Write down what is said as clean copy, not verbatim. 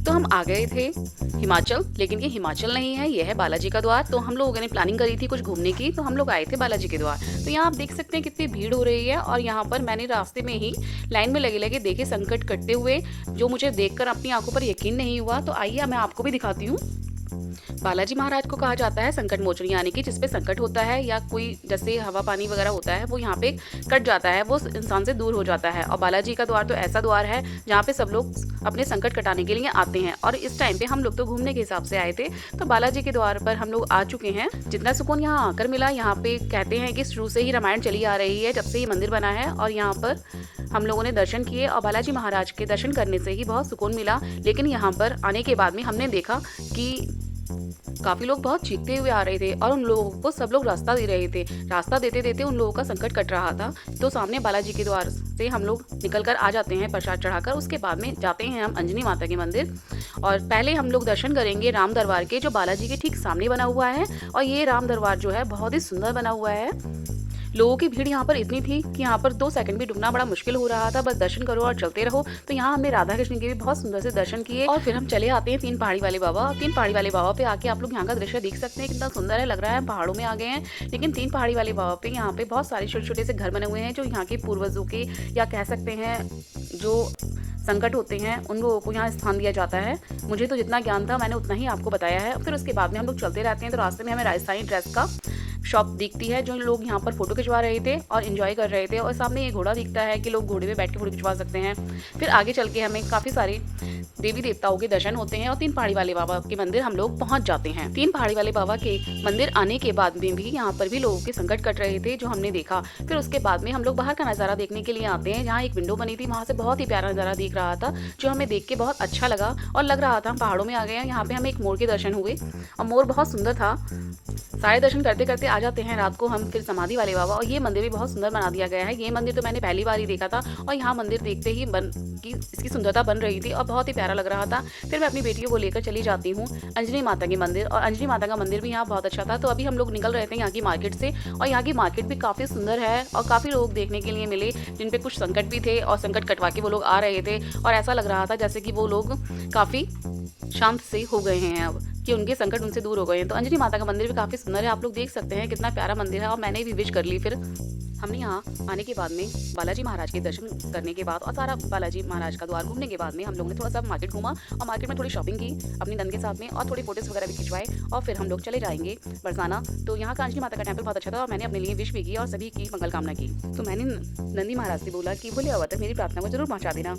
तो हम आ गए थे हिमाचल, लेकिन ये हिमाचल नहीं है, ये है बालाजी का द्वार। तो हम लोगों ने प्लानिंग करी थी कुछ घूमने की, तो हम लोग आए थे बालाजी के द्वार। तो यहाँ आप देख सकते हैं कितनी भीड़ हो रही है, और यहाँ पर मैंने रास्ते में ही लाइन में लगे-लगे देखे संकट कटते हुए, जो मुझे देखकर अपनी आँखों पर यकीन नहीं हुआ। तो आइए मैं आपको भी दिखाती हूँ। बालाजी महाराज को कहा जाता है संकट मोचन, यानी कि जिस पे संकट होता है या कोई जैसे हवा पानी वगैरह होता है वो यहाँ पे कट जाता है, वो इंसान से दूर हो जाता है। और बालाजी का द्वार तो ऐसा द्वार है जहाँ पे सब लोग अपने संकट कटाने के लिए आते हैं। और इस टाइम पे हम लोग तो घूमने के हिसाब से आए थे, तो बालाजी के द्वार पर हम लोग आ चुके हैं। जितना सुकून यहाँ आकर मिला, यहाँ पे कहते हैं कि शुरू से ही रामायण चली आ रही है, जब से ये मंदिर बना है। और यहाँ पर हम लोगों ने दर्शन किए, और बालाजी महाराज के दर्शन करने से ही बहुत सुकून मिला। लेकिन यहाँ पर आने के बाद में हमने देखा कि काफी लोग बहुत चीखते हुए आ रहे थे, और उन लोगों को सब लोग रास्ता दे रहे थे। रास्ता देते देते उन लोगों का संकट कट रहा था। तो सामने बालाजी के द्वार से हम लोग निकल कर आ जाते हैं प्रसाद चढ़ाकर। उसके बाद में जाते हैं हम अंजनी माता के मंदिर, और पहले हम लोग दर्शन करेंगे राम दरबार के, जो बालाजी के ठीक सामने बना हुआ है। और ये राम दरबार जो है बहुत ही सुंदर बना हुआ है। लोगों की भीड़ यहाँ पर इतनी थी कि यहाँ पर 2 सेकंड भी रुकना बड़ा मुश्किल हो रहा था, बस दर्शन करो और चलते रहो। तो यहाँ हमने राधा कृष्ण के भी बहुत सुंदर से दर्शन किए, और फिर हम चले आते हैं 3 पहाड़ी वाले बाबा। 3 पहाड़ी वाले बाबा पे आके आप लोग यहाँ का दृश्य देख सकते हैं, कितना सुंदर है, लग रहा है पहाड़ों में आ गए हैं। लेकिन 3 पहाड़ी वाले बाबा पे यहाँ पे बहुत सारे छोटे छोटे से घर बने हुए हैं, जो यहाँ के पूर्वजों के, या कह सकते हैं जो संकट होते हैं उन लोगों को यहाँ स्थान दिया जाता है। मुझे तो जितना ज्ञान था मैंने उतना ही आपको बताया है। फिर उसके बाद में हम लोग चलते रहते हैं, तो रास्ते में हमें राजस्थानी ड्रेस का शॉप दिखती है, जो लोग यहाँ पर फोटो खिंचवा रहे थे और एंजॉय कर रहे थे। और सामने ये घोड़ा दिखता है कि लोग घोड़े पे बैठ के फोटो खिंचवा सकते हैं। फिर आगे चल के हमें काफ़ी सारे देवी देवताओं के दर्शन होते हैं, और 3 पहाड़ी वाले बाबा के मंदिर हम लोग पहुंच जाते हैं। 3 पहाड़ी वाले बाबा के मंदिर आने के बाद में भी यहाँ पर भी लोगों के संकट कट रहे थे, जो हमने देखा। फिर उसके बाद में हम लोग बाहर का नज़ारा देखने के लिए आते हैं, जहाँ एक विंडो बनी थी, वहाँ से बहुत ही प्यारा नज़ारा दिख रहा था, जो हमें देख के बहुत अच्छा लगा। और लग रहा था हम पहाड़ों में आ गए हैं। यहाँ पे हमें एक मोर के दर्शन हुए, और मोर बहुत सुंदर था। सारे दर्शन करते करते आ जाते हैं रात को हम फिर समाधि वाले बाबा, और ये मंदिर भी बहुत सुंदर बना दिया गया है। ये मंदिर तो मैंने पहली बार ही देखा था, और यहाँ मंदिर देखते ही इसकी सुंदरता बन रही थी, और बहुत ही प्यारा लग रहा था। फिर मैं अपनी बेटियों को लेकर चली जाती हूँ अंजनी माता के मंदिर, और अंजनी माता का मंदिर भी यहाँ बहुत अच्छा था। तो अभी हम लोग निकल रहे थे यहाँ की मार्केट से, और यहाँ की मार्केट भी काफ़ी सुंदर है, और काफ़ी लोग देखने के लिए मिले, जिन पे कुछ संकट भी थे, और संकट कटवा के वो लोग आ रहे थे। और ऐसा लग रहा था जैसे कि वो लोग काफ़ी शांत से हो गए हैं अब, कि उनके संकट उनसे दूर हो गए हैं। तो अंजनी माता का मंदिर भी काफ़ी सुंदर है, आप लोग देख सकते हैं कितना प्यारा मंदिर है। और मैंने भी विश कर ली। फिर हमने यहाँ आने के बाद में बालाजी महाराज के दर्शन करने के बाद, और सारा बालाजी महाराज का द्वार घूमने के बाद में हम लोग ने थोड़ा सा मार्केट घूमा, और मार्केट में थोड़ी शॉपिंग की अपनी नंद के साथ में, और थोड़ी फोटोज़ वगैरह भी खिंचवाए। और फिर हम लोग चले जाएंगे बरसाना। तो यहाँ का अंजनी माता का टेम्पल बहुत अच्छा था, और मैंने अपने लिए विश भी की और सभी की मंगल कामना की। तो मैंने नंदी महाराज से बोला कि बोले अब तक मेरी प्रार्थना को जरूर पहुँचा देना।